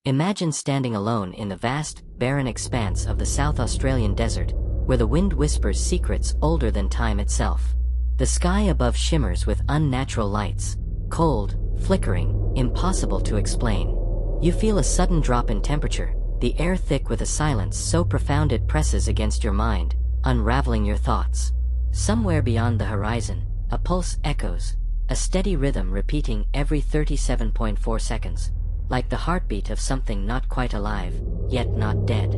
Imagine standing alone in the vast, barren expanse of the South Australian desert, where the wind whispers secrets older than time itself. The sky above shimmers with unnatural lights, cold, flickering, impossible to explain. You feel a sudden drop in temperature, the air thick with a silence so profound it presses against your mind, unraveling your thoughts. Somewhere beyond the horizon, a pulse echoes, a steady rhythm repeating every 37.4 seconds, like the heartbeat of something not quite alive, yet not dead.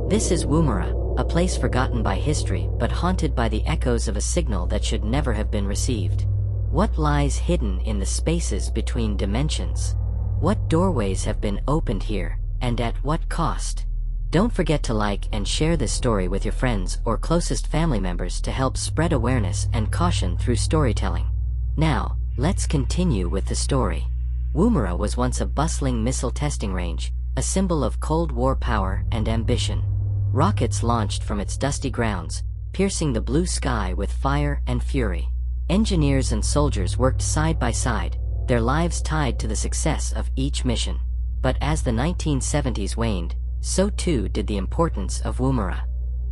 This is Woomera, a place forgotten by history but haunted by the echoes of a signal that should never have been received. What lies hidden in the spaces between dimensions? What doorways have been opened here, and at what cost? Don't forget to like and share this story with your friends or closest family members to help spread awareness and caution through storytelling. Now, let's continue with the story. Woomera was once a bustling missile testing range, a symbol of Cold War power and ambition. Rockets launched from its dusty grounds, piercing the blue sky with fire and fury. Engineers and soldiers worked side by side, their lives tied to the success of each mission. But as the 1970s waned, so too did the importance of Woomera.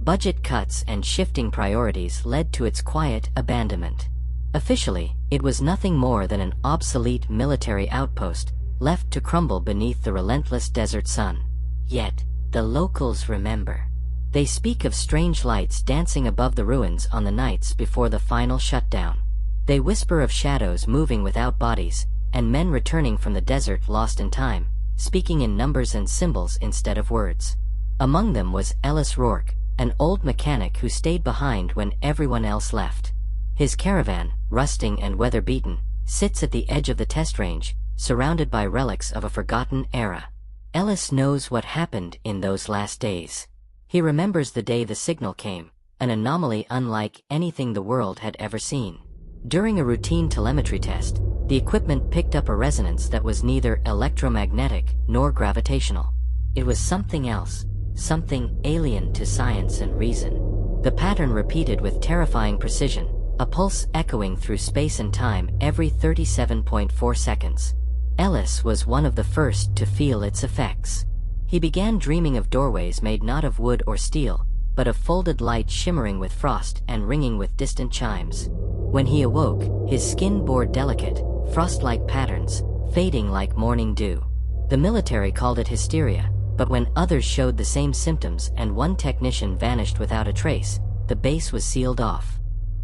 Budget cuts and shifting priorities led to its quiet abandonment. Officially, it was nothing more than an obsolete military outpost, left to crumble beneath the relentless desert sun. Yet, the locals remember. They speak of strange lights dancing above the ruins on the nights before the final shutdown. They whisper of shadows moving without bodies, and men returning from the desert lost in time, speaking in numbers and symbols instead of words. Among them was Ellis Rourke, an old mechanic who stayed behind when everyone else left. His caravan, rusting and weather-beaten, sits at the edge of the test range, surrounded by relics of a forgotten era. Ellis knows what happened in those last days. He remembers the day the signal came, an anomaly unlike anything the world had ever seen. During a routine telemetry test, the equipment picked up a resonance that was neither electromagnetic nor gravitational. It was something else, something alien to science and reason. The pattern repeated with terrifying precision, a pulse echoing through space and time every 37.4 seconds. Ellis was one of the first to feel its effects. He began dreaming of doorways made not of wood or steel, but of folded light shimmering with frost and ringing with distant chimes. When he awoke, his skin bore delicate, frost-like patterns, fading like morning dew. The military called it hysteria, but when others showed the same symptoms and one technician vanished without a trace, the base was sealed off.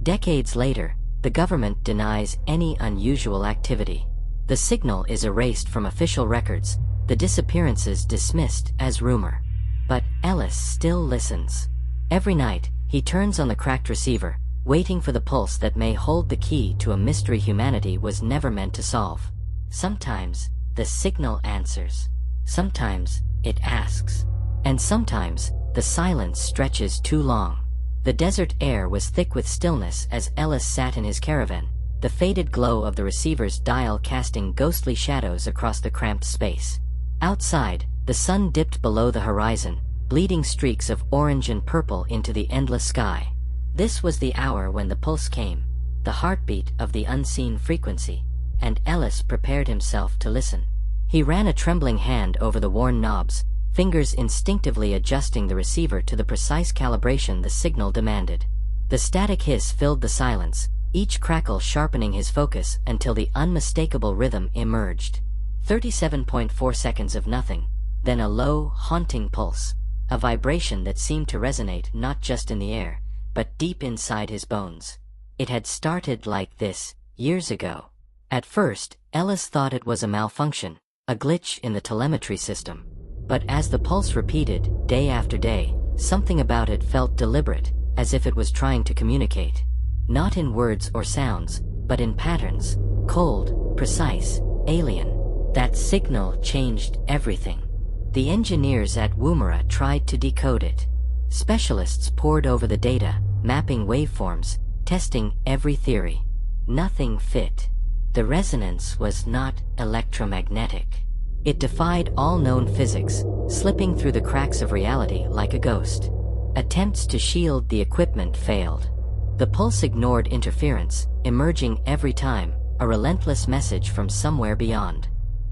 Decades later, the government denies any unusual activity. The signal is erased from official records, the disappearances dismissed as rumor. But Ellis still listens. Every night, he turns on the cracked receiver, waiting for the pulse that may hold the key to a mystery humanity was never meant to solve. Sometimes, the signal answers. Sometimes, it asks. And sometimes, the silence stretches too long. The desert air was thick with stillness as Ellis sat in his caravan, the faded glow of the receiver's dial casting ghostly shadows across the cramped space. Outside, the sun dipped below the horizon, bleeding streaks of orange and purple into the endless sky. This was the hour when the pulse came, the heartbeat of the unseen frequency, and Ellis prepared himself to listen. He ran a trembling hand over the worn knobs, fingers instinctively adjusting the receiver to the precise calibration the signal demanded. The static hiss filled the silence, each crackle sharpening his focus until the unmistakable rhythm emerged. 37.4 seconds of nothing, then a low, haunting pulse, a vibration that seemed to resonate not just in the air, but deep inside his bones. It had started like this, years ago. At first, Ellis thought it was a malfunction, a glitch in the telemetry system. But as the pulse repeated, day after day, something about it felt deliberate, as if it was trying to communicate. Not in words or sounds, but in patterns, cold, precise, alien. That signal changed everything. The engineers at Woomera tried to decode it. Specialists pored over the data, mapping waveforms, testing every theory. Nothing fit. The resonance was not electromagnetic. It defied all known physics, slipping through the cracks of reality like a ghost. Attempts to shield the equipment failed. The pulse ignored interference, emerging every time, a relentless message from somewhere beyond.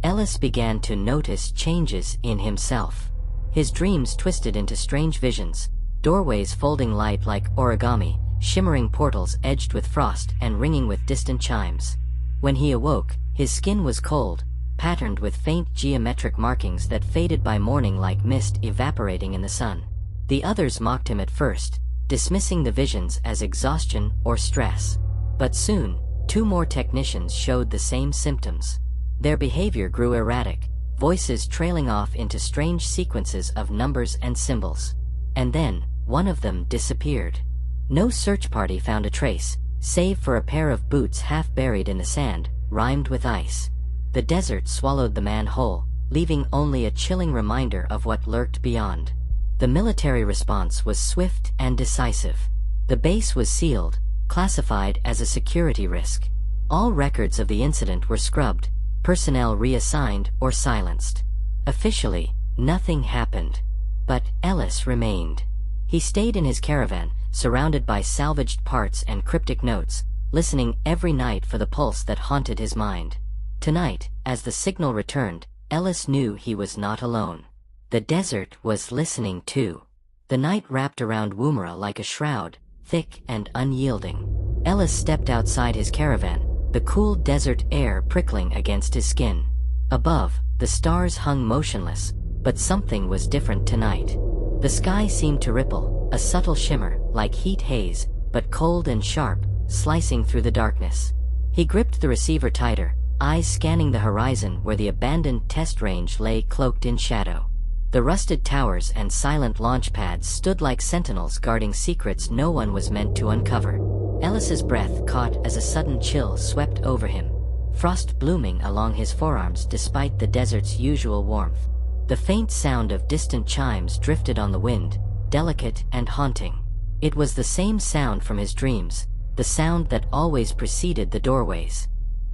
Ellis began to notice changes in himself. His dreams twisted into strange visions, doorways folding light like origami, shimmering portals edged with frost and ringing with distant chimes. When he awoke, his skin was cold, patterned with faint geometric markings that faded by morning like mist evaporating in the sun. The others mocked him at first, dismissing the visions as exhaustion or stress. But soon, 2 more technicians showed the same symptoms. Their behavior grew erratic, voices trailing off into strange sequences of numbers and symbols. And then, one of them disappeared. No search party found a trace, save for a pair of boots half buried in the sand, rimed with ice. The desert swallowed the man whole, leaving only a chilling reminder of what lurked beyond. The military response was swift and decisive. The base was sealed, classified as a security risk. All records of the incident were scrubbed, personnel reassigned or silenced. Officially, nothing happened. But Ellis remained. He stayed in his caravan, surrounded by salvaged parts and cryptic notes, listening every night for the pulse that haunted his mind. Tonight, as the signal returned, Ellis knew he was not alone. The desert was listening too. The night wrapped around Woomera like a shroud, thick and unyielding. Ellis stepped outside his caravan, the cool desert air prickling against his skin. Above, the stars hung motionless, but something was different tonight. The sky seemed to ripple, a subtle shimmer, like heat haze, but cold and sharp, slicing through the darkness. He gripped the receiver tighter, eyes scanning the horizon where the abandoned test range lay cloaked in shadow. The rusted towers and silent launch pads stood like sentinels guarding secrets no one was meant to uncover. Ellis's breath caught as a sudden chill swept over him, frost blooming along his forearms despite the desert's usual warmth. The faint sound of distant chimes drifted on the wind, delicate and haunting. It was the same sound from his dreams, the sound that always preceded the doorways.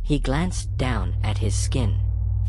He glanced down at his skin.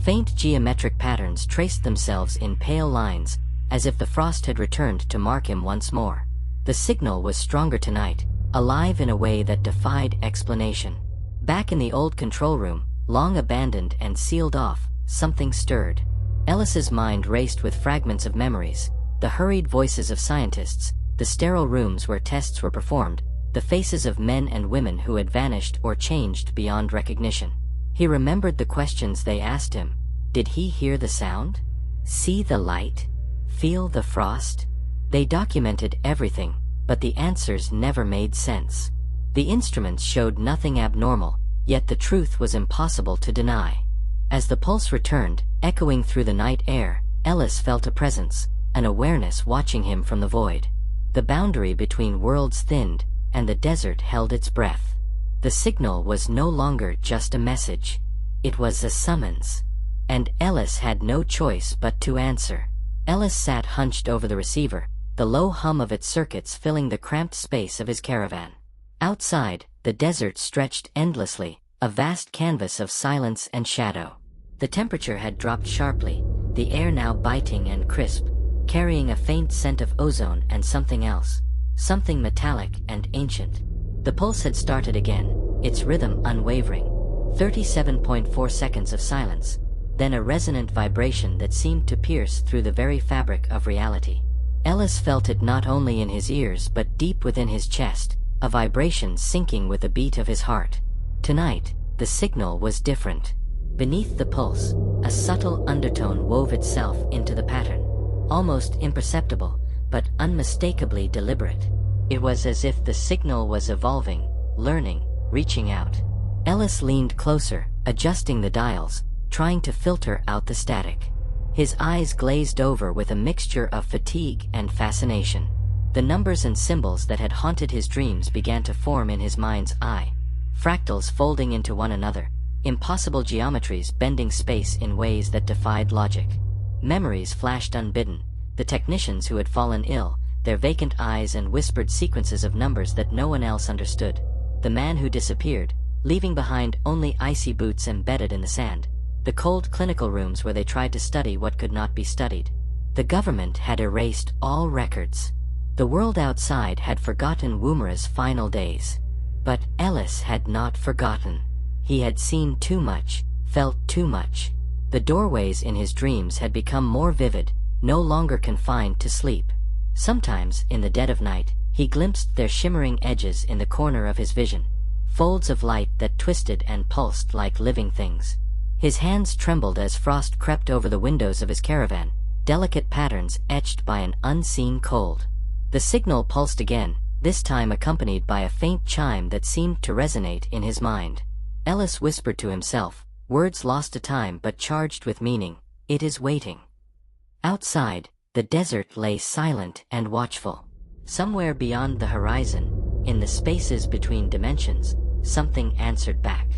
Faint geometric patterns traced themselves in pale lines, as if the frost had returned to mark him once more. The signal was stronger tonight, alive in a way that defied explanation. Back in the old control room, long abandoned and sealed off, something stirred. Ellis's mind raced with fragments of memories, the hurried voices of scientists, the sterile rooms where tests were performed, the faces of men and women who had vanished or changed beyond recognition. He remembered the questions they asked him. Did he hear the sound? See the light? Feel the frost? They documented everything, but the answers never made sense. The instruments showed nothing abnormal, yet the truth was impossible to deny. As the pulse returned, echoing through the night air, Ellis felt a presence, an awareness watching him from the void. The boundary between worlds thinned, and the desert held its breath. The signal was no longer just a message. It was a summons. And Ellis had no choice but to answer. Ellis sat hunched over the receiver, the low hum of its circuits filling the cramped space of his caravan. Outside, the desert stretched endlessly, a vast canvas of silence and shadow. The temperature had dropped sharply, the air now biting and crisp, carrying a faint scent of ozone and something else, something metallic and ancient. The pulse had started again, its rhythm unwavering. 37.4 seconds of silence, then a resonant vibration that seemed to pierce through the very fabric of reality. Ellis felt it not only in his ears but deep within his chest, a vibration syncing with the beat of his heart. Tonight, the signal was different. Beneath the pulse, a subtle undertone wove itself into the pattern, almost imperceptible, but unmistakably deliberate. It was as if the signal was evolving, learning, reaching out. Ellis leaned closer, adjusting the dials, trying to filter out the static. His eyes glazed over with a mixture of fatigue and fascination. The numbers and symbols that had haunted his dreams began to form in his mind's eye, fractals folding into one another, impossible geometries bending space in ways that defied logic. Memories flashed unbidden, the technicians who had fallen ill, their vacant eyes and whispered sequences of numbers that no one else understood. The man who disappeared, leaving behind only icy boots embedded in the sand. The cold clinical rooms where they tried to study what could not be studied. The government had erased all records. The world outside had forgotten Woomera's final days. But Ellis had not forgotten. He had seen too much, felt too much. The doorways in his dreams had become more vivid, no longer confined to sleep. Sometimes, in the dead of night, he glimpsed their shimmering edges in the corner of his vision, folds of light that twisted and pulsed like living things. His hands trembled as frost crept over the windows of his caravan, delicate patterns etched by an unseen cold. The signal pulsed again, this time accompanied by a faint chime that seemed to resonate in his mind. Ellis whispered to himself, words lost to time but charged with meaning, "It is waiting." Outside, the desert lay silent and watchful. Somewhere beyond the horizon, in the spaces between dimensions, something answered back.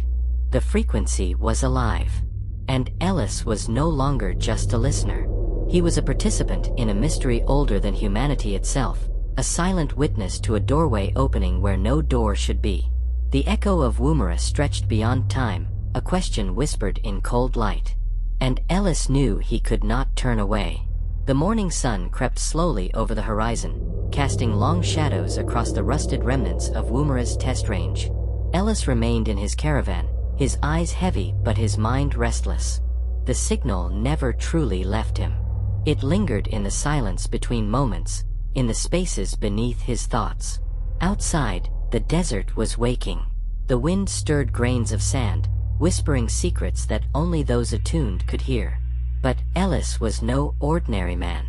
The frequency was alive. And Ellis was no longer just a listener. He was a participant in a mystery older than humanity itself, a silent witness to a doorway opening where no door should be. The echo of Woomera stretched beyond time, a question whispered in cold light. And Ellis knew he could not turn away. The morning sun crept slowly over the horizon, casting long shadows across the rusted remnants of Woomera's test range. Ellis remained in his caravan, his eyes heavy but his mind restless. The signal never truly left him. It lingered in the silence between moments, in the spaces beneath his thoughts. Outside, the desert was waking. The wind stirred grains of sand, whispering secrets that only those attuned could hear. But Ellis was no ordinary man.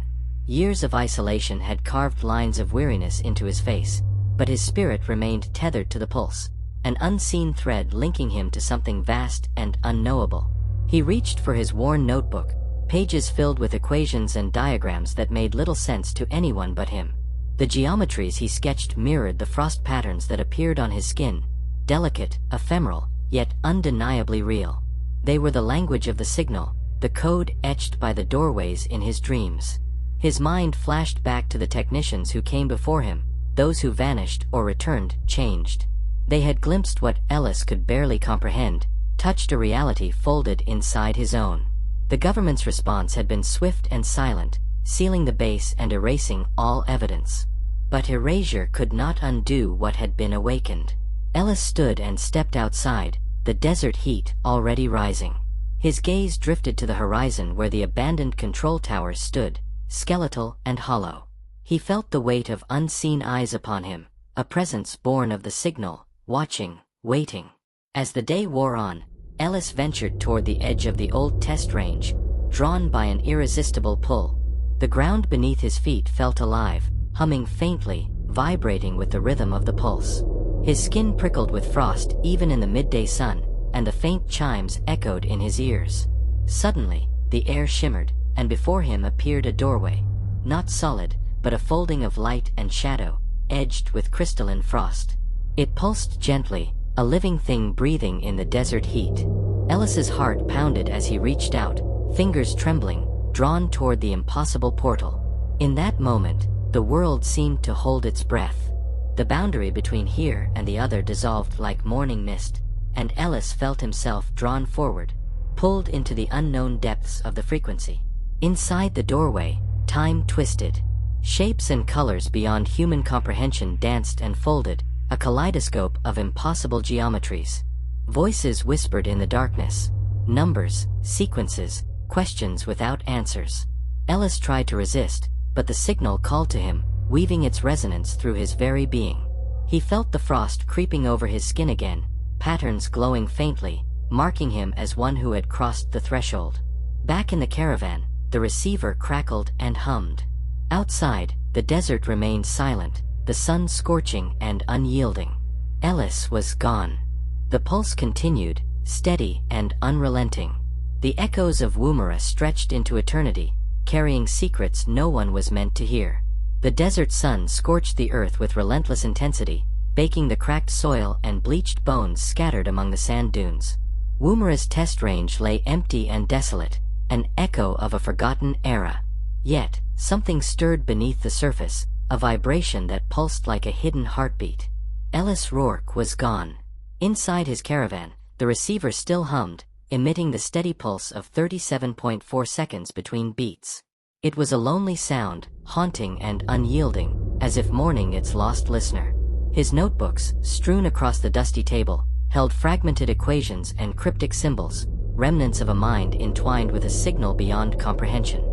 Years of isolation had carved lines of weariness into his face, but his spirit remained tethered to the pulse, an unseen thread linking him to something vast and unknowable. He reached for his worn notebook, pages filled with equations and diagrams that made little sense to anyone but him. The geometries he sketched mirrored the frost patterns that appeared on his skin, delicate, ephemeral, yet undeniably real. They were the language of the signal, the code etched by the doorways in his dreams. His mind flashed back to the technicians who came before him, those who vanished or returned, changed. They had glimpsed what Ellis could barely comprehend, touched a reality folded inside his own. The government's response had been swift and silent, sealing the base and erasing all evidence. But erasure could not undo what had been awakened. Ellis stood and stepped outside, the desert heat already rising. His gaze drifted to the horizon where the abandoned control towers stood, skeletal and hollow. He felt the weight of unseen eyes upon him, a presence born of the signal, watching, waiting. As the day wore on, Ellis ventured toward the edge of the old test range, drawn by an irresistible pull. The ground beneath his feet felt alive, humming faintly, vibrating with the rhythm of the pulse. His skin prickled with frost even in the midday sun, and the faint chimes echoed in his ears. Suddenly, the air shimmered, and before him appeared a doorway. Not solid, but a folding of light and shadow, edged with crystalline frost. It pulsed gently, a living thing breathing in the desert heat. Ellis's heart pounded as he reached out, fingers trembling, drawn toward the impossible portal. In that moment, the world seemed to hold its breath. The boundary between here and the other dissolved like morning mist, and Ellis felt himself drawn forward, pulled into the unknown depths of the frequency. Inside the doorway, time twisted. Shapes and colors beyond human comprehension danced and folded, a kaleidoscope of impossible geometries. Voices whispered in the darkness. Numbers, sequences, questions without answers. Ellis tried to resist, but the signal called to him, weaving its resonance through his very being. He felt the frost creeping over his skin again, patterns glowing faintly, marking him as one who had crossed the threshold. Back in the caravan, the receiver crackled and hummed. Outside, the desert remained silent, the sun scorching and unyielding. Ellis was gone. The pulse continued, steady and unrelenting. The echoes of Woomera stretched into eternity, carrying secrets no one was meant to hear. The desert sun scorched the earth with relentless intensity, baking the cracked soil and bleached bones scattered among the sand dunes. Woomera's test range lay empty and desolate, an echo of a forgotten era. Yet, something stirred beneath the surface, a vibration that pulsed like a hidden heartbeat. Ellis Rourke was gone. Inside his caravan, the receiver still hummed, emitting the steady pulse of 37.4 seconds between beats. It was a lonely sound, haunting and unyielding, as if mourning its lost listener. His notebooks, strewn across the dusty table, held fragmented equations and cryptic symbols, remnants of a mind entwined with a signal beyond comprehension.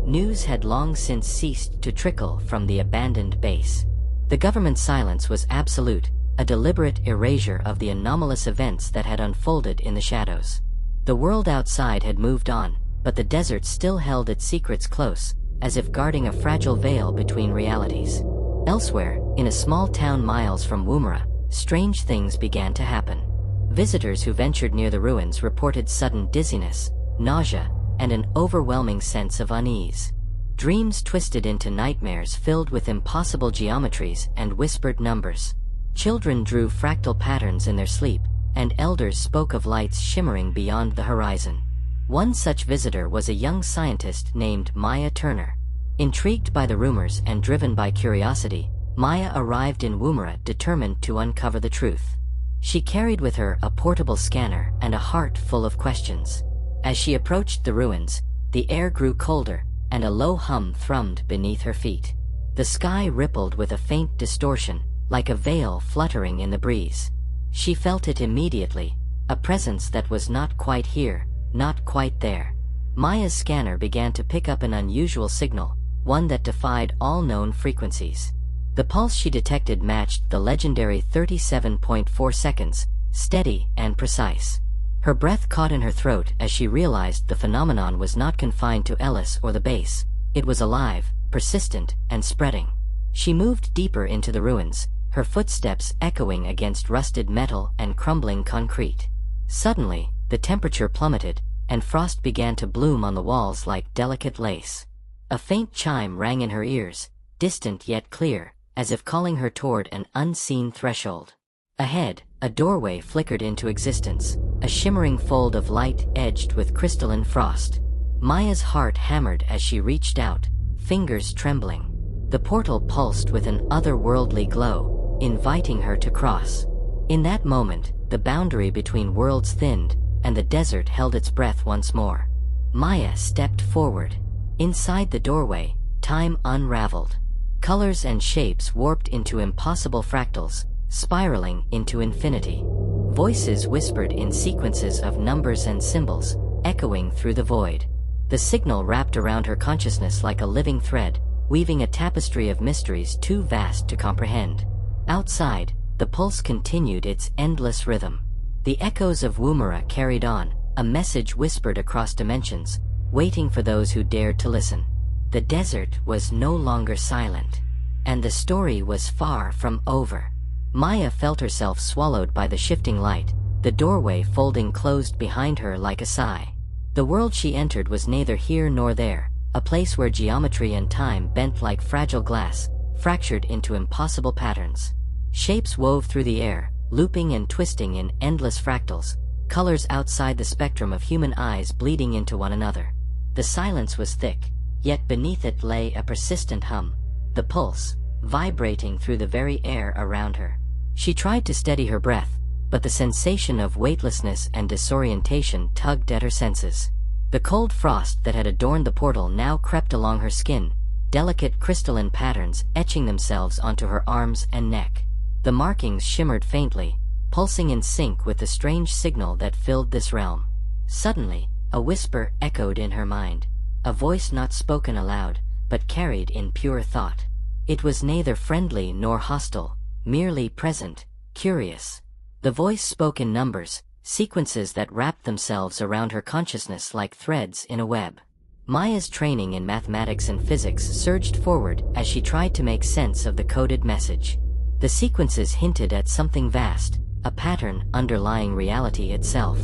News had long since ceased to trickle from the abandoned base. The government's silence was absolute, a deliberate erasure of the anomalous events that had unfolded in the shadows. The world outside had moved on, but the desert still held its secrets close, as if guarding a fragile veil between realities. Elsewhere, in a small town miles from Woomera, strange things began to happen. Visitors who ventured near the ruins reported sudden dizziness, nausea, and an overwhelming sense of unease. Dreams twisted into nightmares filled with impossible geometries and whispered numbers. Children drew fractal patterns in their sleep, and elders spoke of lights shimmering beyond the horizon. One such visitor was a young scientist named Maya Turner. Intrigued by the rumors and driven by curiosity, Maya arrived in Woomera determined to uncover the truth. She carried with her a portable scanner and a heart full of questions. As she approached the ruins, the air grew colder, and a low hum thrummed beneath her feet. The sky rippled with a faint distortion, like a veil fluttering in the breeze. She felt it immediately, a presence that was not quite here, not quite there. Maya's scanner began to pick up an unusual signal, one that defied all known frequencies. The pulse she detected matched the legendary 37.4 seconds, steady and precise. Her breath caught in her throat as she realized the phenomenon was not confined to Ellis or the base. It was alive, persistent, and spreading. She moved deeper into the ruins, her footsteps echoing against rusted metal and crumbling concrete. Suddenly, the temperature plummeted, and frost began to bloom on the walls like delicate lace. A faint chime rang in her ears, distant yet clear, as if calling her toward an unseen threshold. Ahead, a doorway flickered into existence, a shimmering fold of light edged with crystalline frost. Maya's heart hammered as she reached out, fingers trembling. The portal pulsed with an otherworldly glow, inviting her to cross. In that moment, the boundary between worlds thinned, and the desert held its breath once more. Maya stepped forward. Inside the doorway, time unraveled. Colors and shapes warped into impossible fractals, spiraling into infinity. Voices whispered in sequences of numbers and symbols, echoing through the void. The signal wrapped around her consciousness like a living thread, weaving a tapestry of mysteries too vast to comprehend. Outside, the pulse continued its endless rhythm. The echoes of Woomera carried on, a message whispered across dimensions, waiting for those who dared to listen. The desert was no longer silent, and the story was far from over. Maya felt herself swallowed by the shifting light, the doorway folding closed behind her like a sigh. The world she entered was neither here nor there, a place where geometry and time bent like fragile glass, fractured into impossible patterns. Shapes wove through the air, looping and twisting in endless fractals, colors outside the spectrum of human eyes bleeding into one another. The silence was thick, yet beneath it lay a persistent hum, the pulse, vibrating through the very air around her. She tried to steady her breath, but the sensation of weightlessness and disorientation tugged at her senses. The cold frost that had adorned the portal now crept along her skin, delicate crystalline patterns etching themselves onto her arms and neck. The markings shimmered faintly, pulsing in sync with the strange signal that filled this realm. Suddenly, a whisper echoed in her mind, a voice not spoken aloud, but carried in pure thought. It was neither friendly nor hostile, merely present, curious. The voice spoke in numbers, sequences that wrapped themselves around her consciousness like threads in a web. Maya's training in mathematics and physics surged forward as she tried to make sense of the coded message. The sequences hinted at something vast, a pattern underlying reality itself.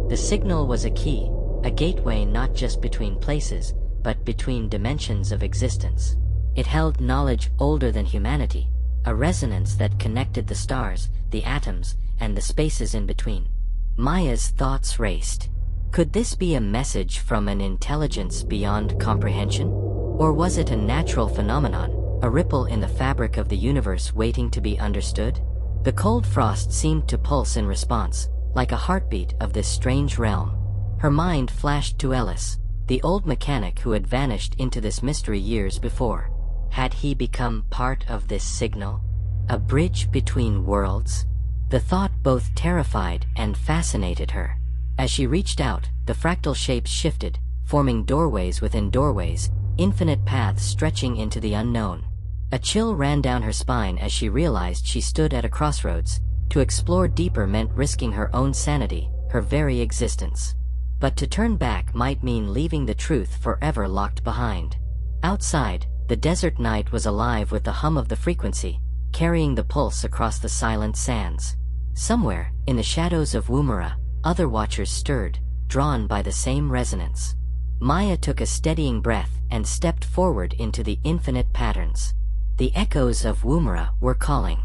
The signal was a key, a gateway not just between places, but between dimensions of existence. It held knowledge older than humanity, a resonance that connected the stars, the atoms, and the spaces in between. Maya's thoughts raced. Could this be a message from an intelligence beyond comprehension? Or was it a natural phenomenon, a ripple in the fabric of the universe waiting to be understood? The cold frost seemed to pulse in response, like a heartbeat of this strange realm. Her mind flashed to Ellis, the old mechanic who had vanished into this mystery years before. Had he become part of this signal? A bridge between worlds? The thought both terrified and fascinated her. As she reached out, the fractal shapes shifted, forming doorways within doorways, infinite paths stretching into the unknown. A chill ran down her spine as she realized she stood at a crossroads. To explore deeper meant risking her own sanity, her very existence. But to turn back might mean leaving the truth forever locked behind. Outside, the desert night was alive with the hum of the frequency, carrying the pulse across the silent sands. Somewhere, in the shadows of Woomera, other watchers stirred, drawn by the same resonance. Maya took a steadying breath and stepped forward into the infinite patterns. The echoes of Woomera were calling.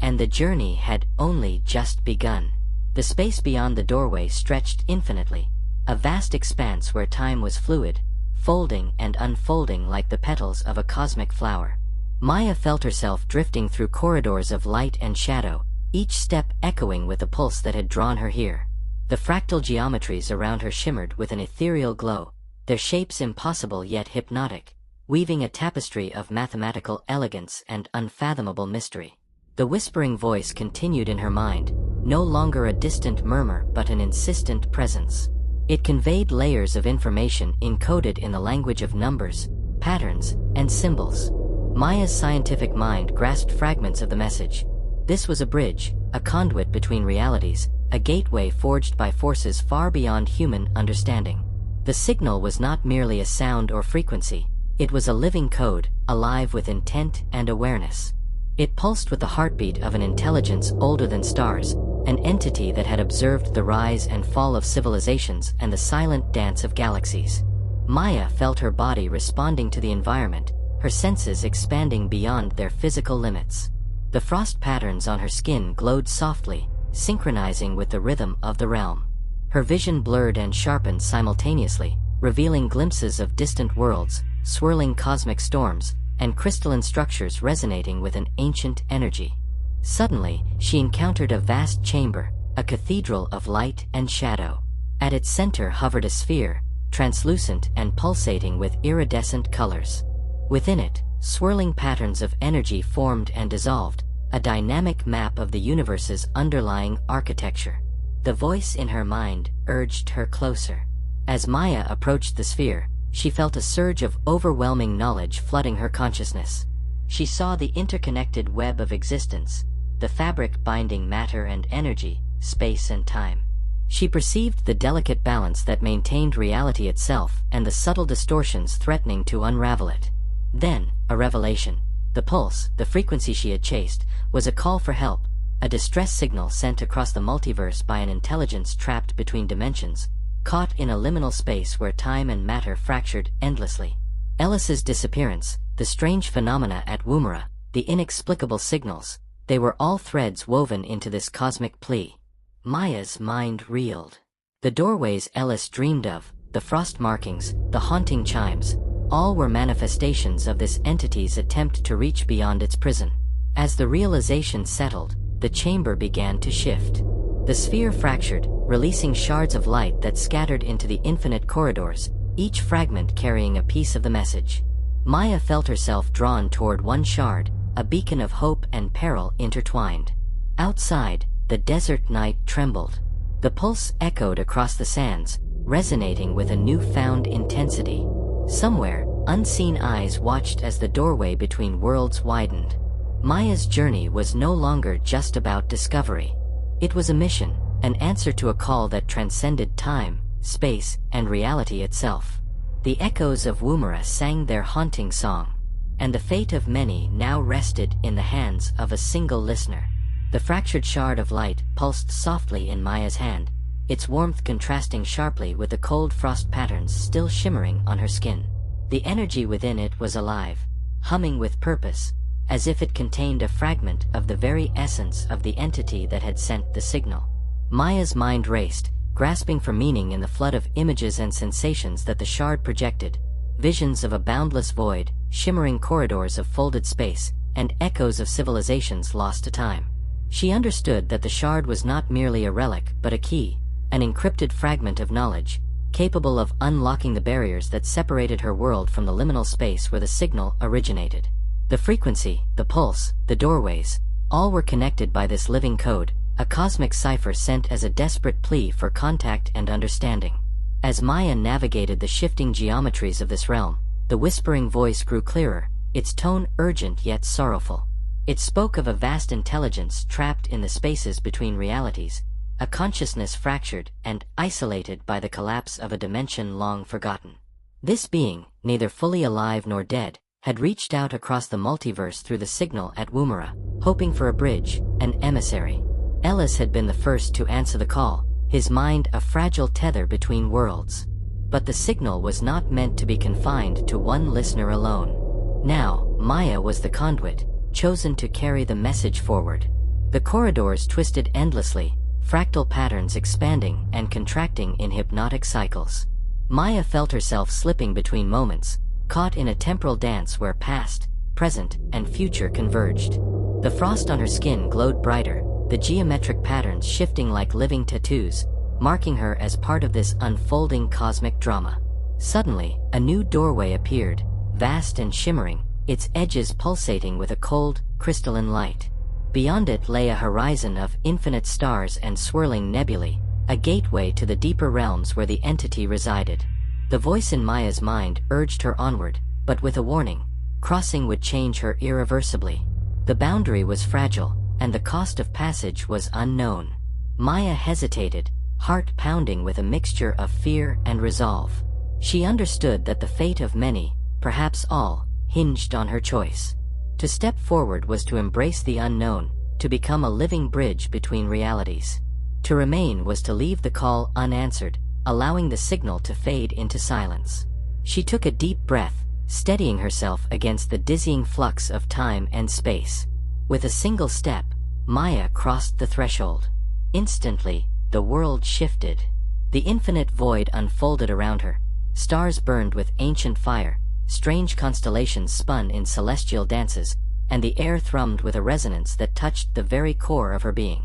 And the journey had only just begun. The space beyond the doorway stretched infinitely, a vast expanse where time was fluid, folding and unfolding like the petals of a cosmic flower. Maya felt herself drifting through corridors of light and shadow, each step echoing with a pulse that had drawn her here. The fractal geometries around her shimmered with an ethereal glow, their shapes impossible yet hypnotic, weaving a tapestry of mathematical elegance and unfathomable mystery. The whispering voice continued in her mind, no longer a distant murmur but an insistent presence. It conveyed layers of information encoded in the language of numbers, patterns, and symbols. Maya's scientific mind grasped fragments of the message. This was a bridge, a conduit between realities, a gateway forged by forces far beyond human understanding. The signal was not merely a sound or frequency, it was a living code, alive with intent and awareness. It pulsed with the heartbeat of an intelligence older than stars, an entity that had observed the rise and fall of civilizations and the silent dance of galaxies. Maya felt her body responding to the environment, her senses expanding beyond their physical limits. The frost patterns on her skin glowed softly, synchronizing with the rhythm of the realm. Her vision blurred and sharpened simultaneously, revealing glimpses of distant worlds, swirling cosmic storms, and crystalline structures resonating with an ancient energy. Suddenly, she encountered a vast chamber, a cathedral of light and shadow. At its center hovered a sphere, translucent and pulsating with iridescent colors. Within it, swirling patterns of energy formed and dissolved, a dynamic map of the universe's underlying architecture. The voice in her mind urged her closer. As Maya approached the sphere, she felt a surge of overwhelming knowledge flooding her consciousness. She saw the interconnected web of existence, the fabric binding matter and energy, space and time. She perceived the delicate balance that maintained reality itself and the subtle distortions threatening to unravel it. Then, a revelation. The pulse, the frequency she had chased, was a call for help, a distress signal sent across the multiverse by an intelligence trapped between dimensions, caught in a liminal space where time and matter fractured endlessly. Ellis's disappearance, the strange phenomena at Woomera, the inexplicable signals, they were all threads woven into this cosmic plea. Maya's mind reeled. The doorways Ellis dreamed of, the frost markings, the haunting chimes, all were manifestations of this entity's attempt to reach beyond its prison. As the realization settled, the chamber began to shift. The sphere fractured, releasing shards of light that scattered into the infinite corridors, each fragment carrying a piece of the message. Maya felt herself drawn toward one shard, a beacon of hope and peril intertwined. Outside, the desert night trembled. The pulse echoed across the sands, resonating with a newfound intensity. Somewhere, unseen eyes watched as the doorway between worlds widened. Maya's journey was no longer just about discovery. It was a mission, an answer to a call that transcended time, space, and reality itself. The echoes of Woomera sang their haunting song, and the fate of many now rested in the hands of a single listener. The fractured shard of light pulsed softly in Maya's hand, its warmth contrasting sharply with the cold frost patterns still shimmering on her skin. The energy within it was alive, humming with purpose, as if it contained a fragment of the very essence of the entity that had sent the signal. Maya's mind raced, grasping for meaning in the flood of images and sensations that the shard projected, visions of a boundless void, shimmering corridors of folded space, and echoes of civilizations lost to time. She understood that the shard was not merely a relic but a key, an encrypted fragment of knowledge, capable of unlocking the barriers that separated her world from the liminal space where the signal originated. The frequency, the pulse, the doorways, all were connected by this living code, a cosmic cipher sent as a desperate plea for contact and understanding. As Maya navigated the shifting geometries of this realm, the whispering voice grew clearer, its tone urgent yet sorrowful. It spoke of a vast intelligence trapped in the spaces between realities, a consciousness fractured and isolated by the collapse of a dimension long forgotten. This being, neither fully alive nor dead, had reached out across the multiverse through the signal at Woomera, hoping for a bridge, an emissary. Ellis had been the first to answer the call, his mind a fragile tether between worlds. But the signal was not meant to be confined to one listener alone. Now, Maya was the conduit, chosen to carry the message forward. The corridors twisted endlessly, fractal patterns expanding and contracting in hypnotic cycles. Maya felt herself slipping between moments, caught in a temporal dance where past, present, and future converged. The frost on her skin glowed brighter, the geometric patterns shifting like living tattoos, marking her as part of this unfolding cosmic drama. Suddenly, a new doorway appeared, vast and shimmering, its edges pulsating with a cold, crystalline light. Beyond it lay a horizon of infinite stars and swirling nebulae, a gateway to the deeper realms where the entity resided. The voice in Maya's mind urged her onward, but with a warning: crossing would change her irreversibly. The boundary was fragile, and the cost of passage was unknown. Maya hesitated, heart pounding with a mixture of fear and resolve. She understood that the fate of many, perhaps all, hinged on her choice. To step forward was to embrace the unknown, to become a living bridge between realities. To remain was to leave the call unanswered, allowing the signal to fade into silence. She took a deep breath, steadying herself against the dizzying flux of time and space. With a single step, Maya crossed the threshold. Instantly, the world shifted. The infinite void unfolded around her. Stars burned with ancient fire, strange constellations spun in celestial dances, and the air thrummed with a resonance that touched the very core of her being.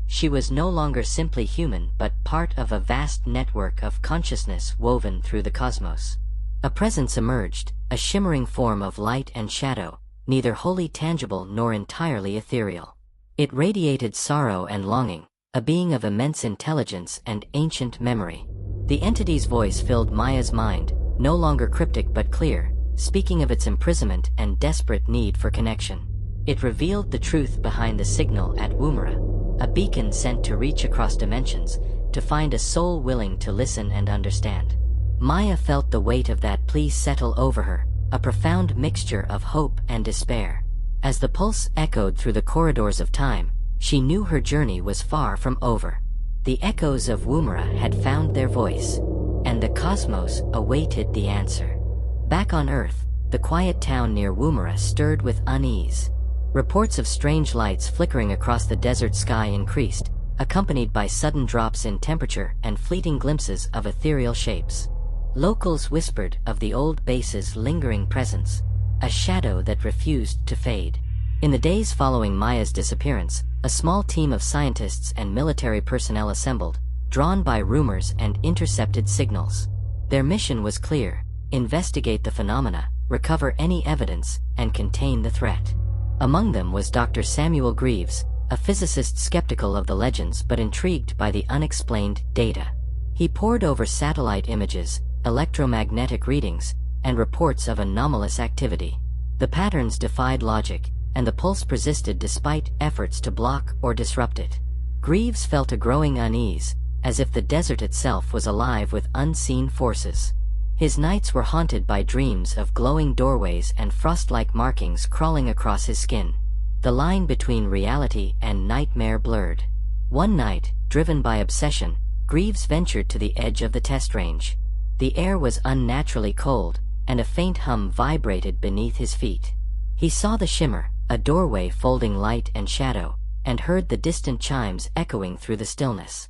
She was no longer simply human but part of a vast network of consciousness woven through the cosmos. A presence emerged, a shimmering form of light and shadow, neither wholly tangible nor entirely ethereal. It radiated sorrow and longing, a being of immense intelligence and ancient memory. The entity's voice filled Maya's mind, no longer cryptic but clear, speaking of its imprisonment and desperate need for connection. It revealed the truth behind the signal at Woomera, a beacon sent to reach across dimensions, to find a soul willing to listen and understand. Maya felt the weight of that plea settle over her, a profound mixture of hope and despair. As the pulse echoed through the corridors of time, she knew her journey was far from over. The echoes of Woomera had found their voice, and the cosmos awaited the answer. Back on Earth, the quiet town near Woomera stirred with unease. Reports of strange lights flickering across the desert sky increased, accompanied by sudden drops in temperature and fleeting glimpses of ethereal shapes. Locals whispered of the old base's lingering presence, a shadow that refused to fade. In the days following Maya's disappearance, a small team of scientists and military personnel assembled, drawn by rumors and intercepted signals. Their mission was clear: investigate the phenomena, recover any evidence, and contain the threat. Among them was Dr. Samuel Greaves, a physicist skeptical of the legends but intrigued by the unexplained data. He pored over satellite images, electromagnetic readings, and reports of anomalous activity. The patterns defied logic, and the pulse persisted despite efforts to block or disrupt it. Greaves felt a growing unease, as if the desert itself was alive with unseen forces. His nights were haunted by dreams of glowing doorways and frost-like markings crawling across his skin. The line between reality and nightmare blurred. One night, driven by obsession, Greaves ventured to the edge of the test range. The air was unnaturally cold, and a faint hum vibrated beneath his feet. He saw the shimmer, a doorway folding light and shadow, and heard the distant chimes echoing through the stillness.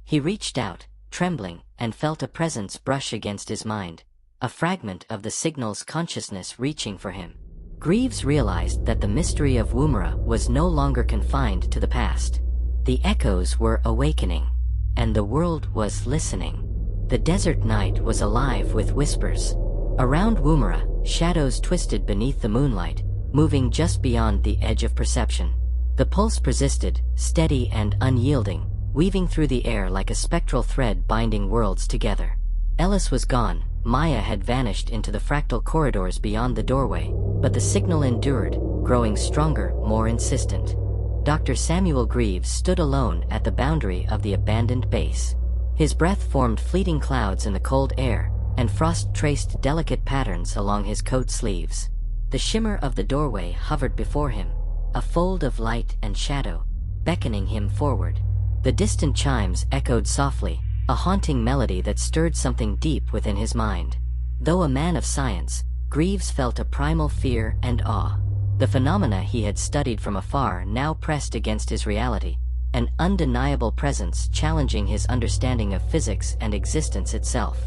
He reached out, trembling, and felt a presence brush against his mind, a fragment of the signal's consciousness reaching for him. Greaves realized that the mystery of Woomera was no longer confined to the past. The echoes were awakening, and the world was listening. The desert night was alive with whispers. Around Woomera, shadows twisted beneath the moonlight, moving just beyond the edge of perception. The pulse persisted, steady and unyielding, weaving through the air like a spectral thread binding worlds together. Ellis was gone. Maya had vanished into the fractal corridors beyond the doorway, but the signal endured, growing stronger, more insistent. Dr. Samuel Greaves stood alone at the boundary of the abandoned base. His breath formed fleeting clouds in the cold air, and frost traced delicate patterns along his coat sleeves. The shimmer of the doorway hovered before him, a fold of light and shadow, beckoning him forward. The distant chimes echoed softly, a haunting melody that stirred something deep within his mind. Though a man of science, Greaves felt a primal fear and awe. The phenomena he had studied from afar now pressed against his reality, an undeniable presence challenging his understanding of physics and existence itself.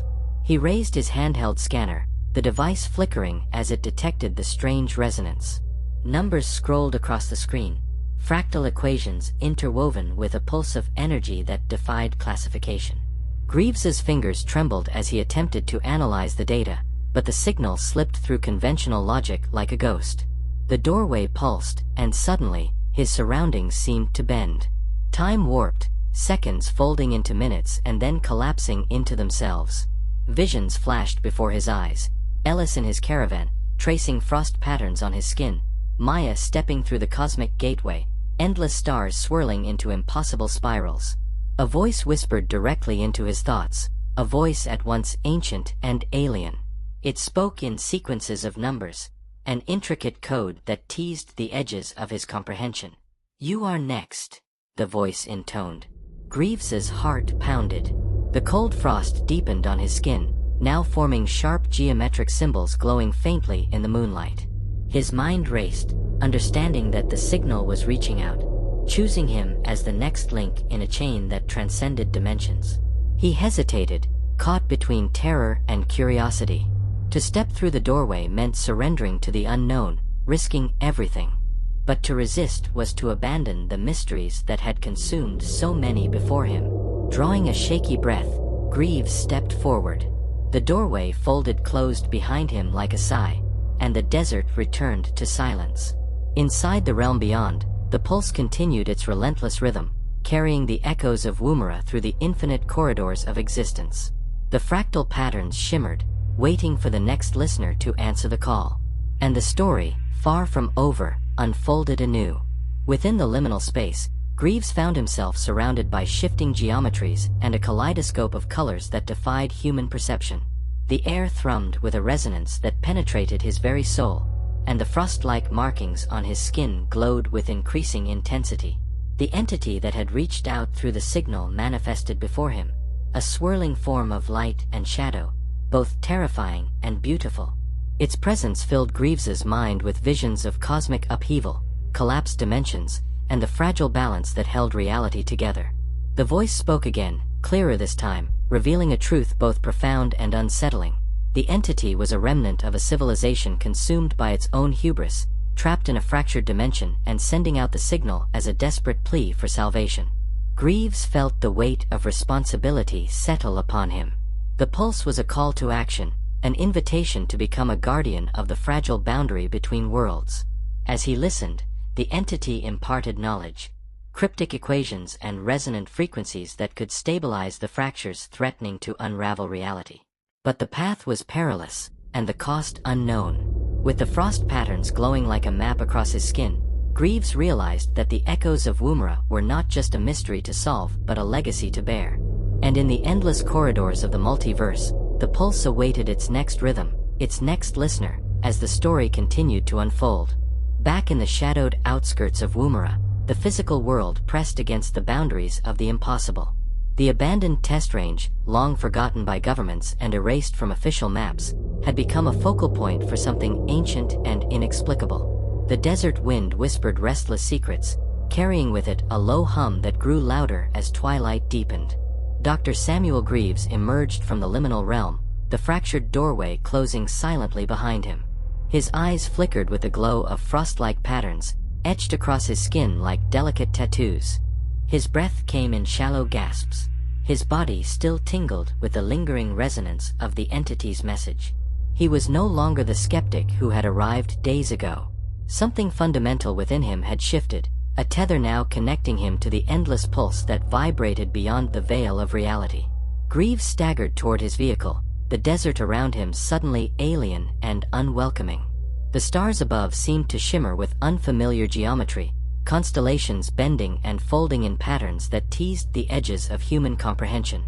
He raised his handheld scanner, the device flickering as it detected the strange resonance. Numbers scrolled across the screen, fractal equations interwoven with a pulse of energy that defied classification. Greaves's fingers trembled as he attempted to analyze the data, but the signal slipped through conventional logic like a ghost. The doorway pulsed, and suddenly, his surroundings seemed to bend. Time warped, seconds folding into minutes and then collapsing into themselves. Visions flashed before his eyes. Ellis in his caravan, tracing frost patterns on his skin. Maya stepping through the cosmic gateway, endless stars swirling into impossible spirals. A voice whispered directly into his thoughts, a voice at once ancient and alien. It spoke in sequences of numbers, an intricate code that teased the edges of his comprehension. "You are next," the voice intoned. Greaves's heart pounded. The cold frost deepened on his skin, now forming sharp geometric symbols glowing faintly in the moonlight. His mind raced, understanding that the signal was reaching out, choosing him as the next link in a chain that transcended dimensions. He hesitated, caught between terror and curiosity. To step through the doorway meant surrendering to the unknown, risking everything. But to resist was to abandon the mysteries that had consumed so many before him. Drawing a shaky breath, Greaves stepped forward. The doorway folded closed behind him like a sigh, and the desert returned to silence. Inside the realm beyond, the pulse continued its relentless rhythm, carrying the echoes of Woomera through the infinite corridors of existence. The fractal patterns shimmered, waiting for the next listener to answer the call. And the story, far from over, unfolded anew. Within the liminal space, Greaves found himself surrounded by shifting geometries and a kaleidoscope of colors that defied human perception. The air thrummed with a resonance that penetrated his very soul, and the frost-like markings on his skin glowed with increasing intensity. The entity that had reached out through the signal manifested before him, a swirling form of light and shadow, both terrifying and beautiful. Its presence filled Greaves's mind with visions of cosmic upheaval, collapsed dimensions, and the fragile balance that held reality together. The voice spoke again, clearer this time, revealing a truth both profound and unsettling. The entity was a remnant of a civilization consumed by its own hubris, trapped in a fractured dimension and sending out the signal as a desperate plea for salvation. Greaves felt the weight of responsibility settle upon him. The pulse was a call to action, an invitation to become a guardian of the fragile boundary between worlds. As he listened, the entity imparted knowledge, cryptic equations and resonant frequencies that could stabilize the fractures threatening to unravel reality. But the path was perilous, and the cost unknown. With the frost patterns glowing like a map across his skin, Greaves realized that the echoes of Woomera were not just a mystery to solve but a legacy to bear. And in the endless corridors of the multiverse, the pulse awaited its next rhythm, its next listener, as the story continued to unfold. Back in the shadowed outskirts of Woomera, the physical world pressed against the boundaries of the impossible. The abandoned test range, long forgotten by governments and erased from official maps, had become a focal point for something ancient and inexplicable. The desert wind whispered restless secrets, carrying with it a low hum that grew louder as twilight deepened. Dr. Samuel Greaves emerged from the liminal realm, the fractured doorway closing silently behind him. His eyes flickered with the glow of frost-like patterns, etched across his skin like delicate tattoos. His breath came in shallow gasps. His body still tingled with the lingering resonance of the entity's message. He was no longer the skeptic who had arrived days ago. Something fundamental within him had shifted, a tether now connecting him to the endless pulse that vibrated beyond the veil of reality. Greaves staggered toward his vehicle, the desert around him suddenly alien and unwelcoming. The stars above seemed to shimmer with unfamiliar geometry, constellations bending and folding in patterns that teased the edges of human comprehension.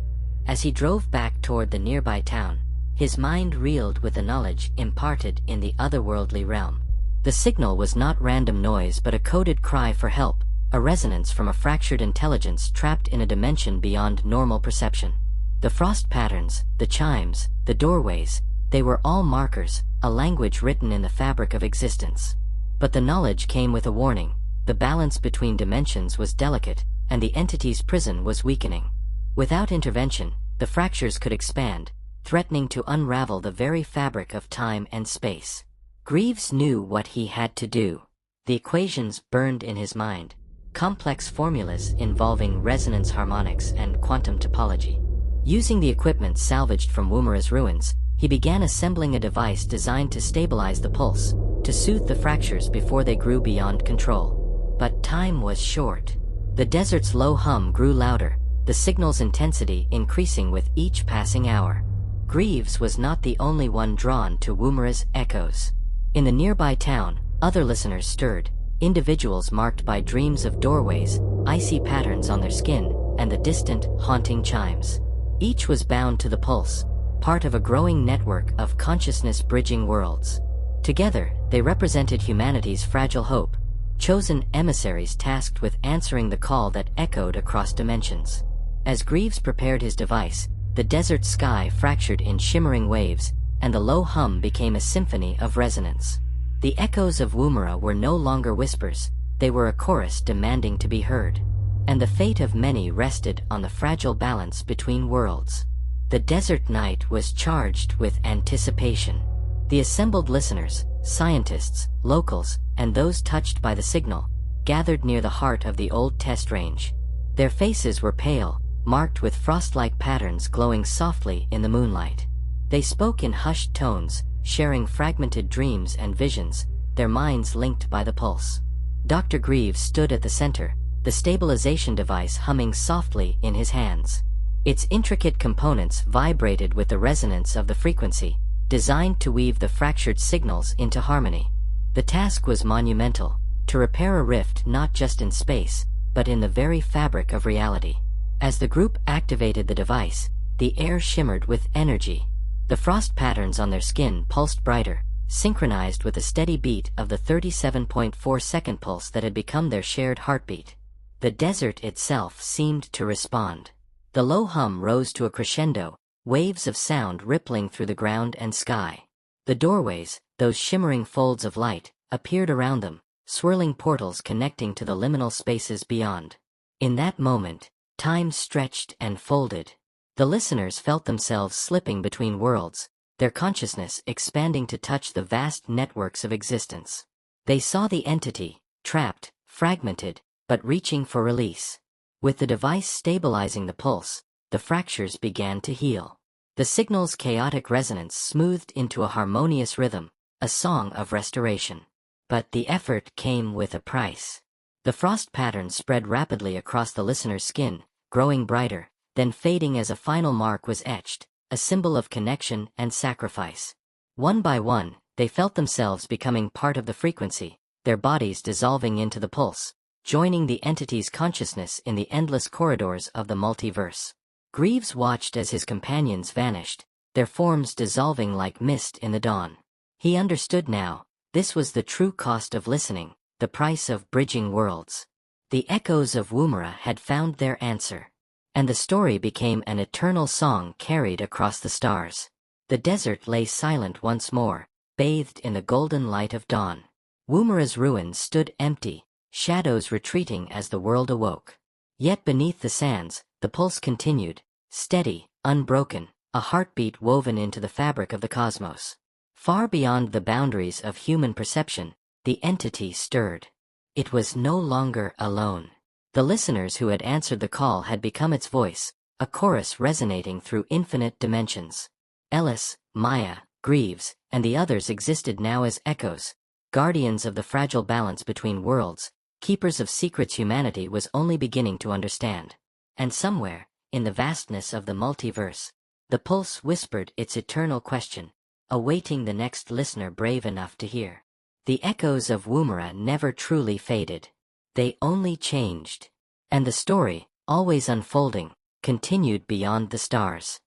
As he drove back toward the nearby town, his mind reeled with the knowledge imparted in the otherworldly realm. The signal was not random noise but a coded cry for help, a resonance from a fractured intelligence trapped in a dimension beyond normal perception. The frost patterns, the chimes, the doorways, they were all markers, a language written in the fabric of existence. But the knowledge came with a warning: the balance between dimensions was delicate, and the entity's prison was weakening. Without intervention, the fractures could expand, threatening to unravel the very fabric of time and space. Greaves knew what he had to do. The equations burned in his mind, complex formulas involving resonance harmonics and quantum topology. Using the equipment salvaged from Woomera's ruins, he began assembling a device designed to stabilize the pulse, to soothe the fractures before they grew beyond control. But time was short. The desert's low hum grew louder, the signal's intensity increasing with each passing hour. Greaves was not the only one drawn to Woomera's echoes. In the nearby town, other listeners stirred, individuals marked by dreams of doorways, icy patterns on their skin, and the distant, haunting chimes. Each was bound to the pulse, part of a growing network of consciousness-bridging worlds. Together, they represented humanity's fragile hope, chosen emissaries tasked with answering the call that echoed across dimensions. As Greaves prepared his device, the desert sky fractured in shimmering waves, and the low hum became a symphony of resonance. The echoes of Woomera were no longer whispers, they were a chorus demanding to be heard. And the fate of many rested on the fragile balance between worlds. The desert night was charged with anticipation. The assembled listeners, scientists, locals, and those touched by the signal, gathered near the heart of the old test range. Their faces were pale, marked with frost-like patterns glowing softly in the moonlight. They spoke in hushed tones, sharing fragmented dreams and visions, their minds linked by the pulse. Dr. Greaves stood at the center, the stabilization device humming softly in his hands. Its intricate components vibrated with the resonance of the frequency, designed to weave the fractured signals into harmony. The task was monumental, to repair a rift not just in space, but in the very fabric of reality. As the group activated the device, the air shimmered with energy. The frost patterns on their skin pulsed brighter, synchronized with the steady beat of the 37.4-second pulse that had become their shared heartbeat. The desert itself seemed to respond. The low hum rose to a crescendo, waves of sound rippling through the ground and sky. The doorways, those shimmering folds of light, appeared around them, swirling portals connecting to the liminal spaces beyond. In that moment, time stretched and folded. The listeners felt themselves slipping between worlds, their consciousness expanding to touch the vast networks of existence. They saw the entity, trapped, fragmented, but reaching for release. With the device stabilizing the pulse, the fractures began to heal. The signal's chaotic resonance smoothed into a harmonious rhythm, a song of restoration. But the effort came with a price. The frost patterns spread rapidly across the listener's skin, growing brighter, then fading as a final mark was etched, a symbol of connection and sacrifice. One by one, they felt themselves becoming part of the frequency, their bodies dissolving into the pulse, joining the entity's consciousness in the endless corridors of the multiverse. Greaves watched as his companions vanished, their forms dissolving like mist in the dawn. He understood now, this was the true cost of listening, the price of bridging worlds. The echoes of Woomera had found their answer. And the story became an eternal song carried across the stars. The desert lay silent once more, bathed in the golden light of dawn. Woomera's ruins stood empty, shadows retreating as the world awoke. Yet beneath the sands, the pulse continued, steady, unbroken, a heartbeat woven into the fabric of the cosmos. Far beyond the boundaries of human perception, the entity stirred. It was no longer alone. The listeners who had answered the call had become its voice, a chorus resonating through infinite dimensions. Ellis, Maya, Greaves, and the others existed now as echoes, guardians of the fragile balance between worlds, keepers of secrets humanity was only beginning to understand. And somewhere, in the vastness of the multiverse, the pulse whispered its eternal question, awaiting the next listener brave enough to hear. The echoes of Woomera never truly faded. They only changed. And the story, always unfolding, continued beyond the stars.